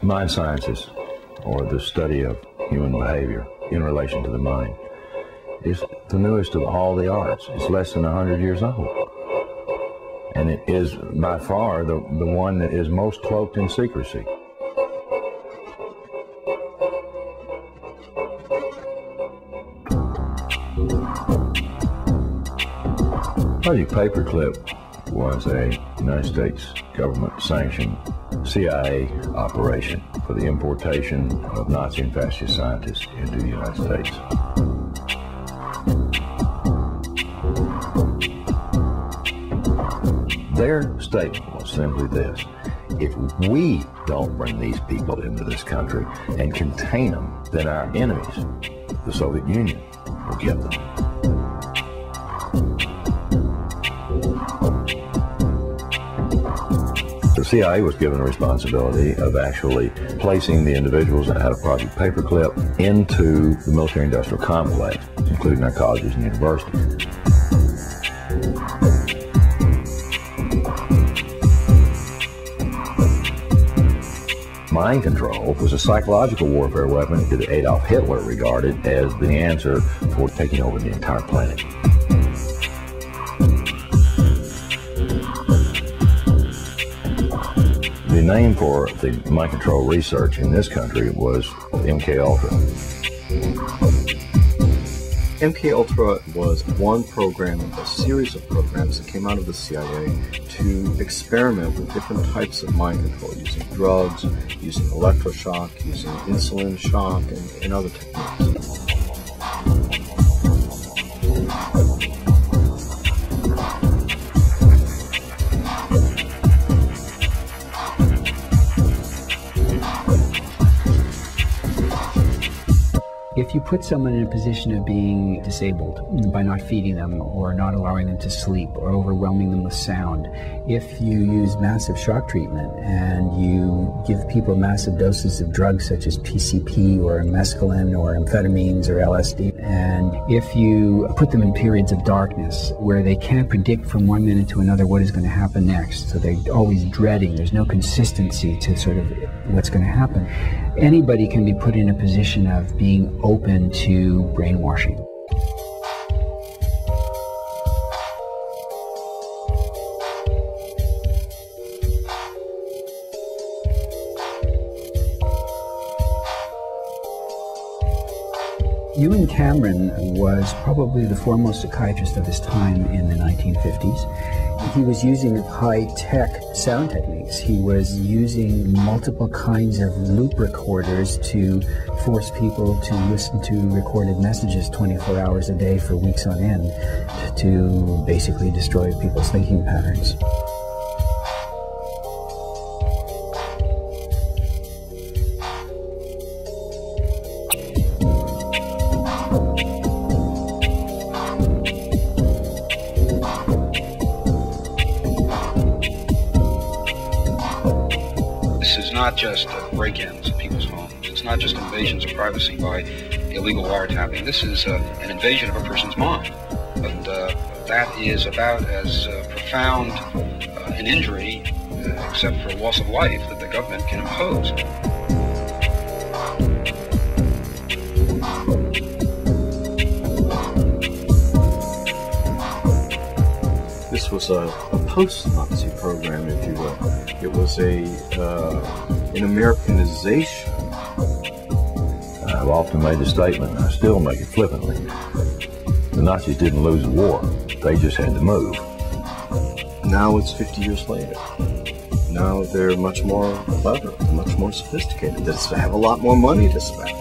Mind sciences, or the study of human behavior in relation to the mind, is the newest of all the arts. It's less than 100 years old. And it is by far the one that is most cloaked in secrecy. Project Paperclip was a United States government-sanctioned CIA operation for the importation of Nazi and fascist scientists into the United States. Their statement was simply this: if we don't bring these people into this country and contain them, then our enemies, the Soviet Union, will get them. The CIA was given the responsibility of actually placing the individuals that had a Project Paperclip into the military-industrial complex, including our colleges and universities. Mind control was a psychological warfare weapon that Adolf Hitler regarded as the answer for taking over the entire planet. The name for the mind control research in this country was MK-Ultra. MK-Ultra was one program of a series of programs that came out of the CIA to experiment with different types of mind control, using drugs, using electroshock, using insulin shock, and other techniques. If you put someone in a position of being disabled by not feeding them or not allowing them to sleep or overwhelming them with sound, if you use massive shock treatment and you give people massive doses of drugs such as PCP or mescaline or amphetamines or LSD, and if you put them in periods of darkness where they can't predict from one minute to another what is going to happen next, so they're always dreading, there's no consistency to sort of what's going to happen, anybody can be put in a position of being open to brainwashing. Ewan Cameron was probably the foremost psychiatrist of his time in the 1950s. He was using high-tech sound techniques. He was using multiple kinds of loop recorders to force people to listen to recorded messages 24 hours a day for weeks on end to basically destroy people's thinking patterns. Not just break-ins at people's homes. It's not just invasions of privacy by illegal wiretapping. This is an invasion of a person's mind. And that is about as profound an injury, except for loss of life, that the government can impose. This was a post-Nazi program, if you will. It was an Americanization. I've often made the statement, and I still make it flippantly, the Nazis didn't lose the war, they just had to move. Now it's 50 years later. Now they're much more clever, much more sophisticated. They have a lot more money to spend.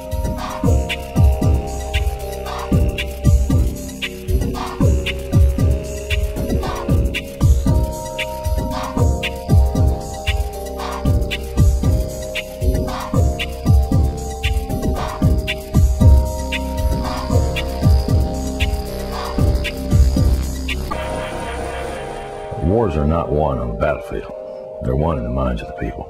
Wars are not won on the battlefield. They're won in the minds of the people.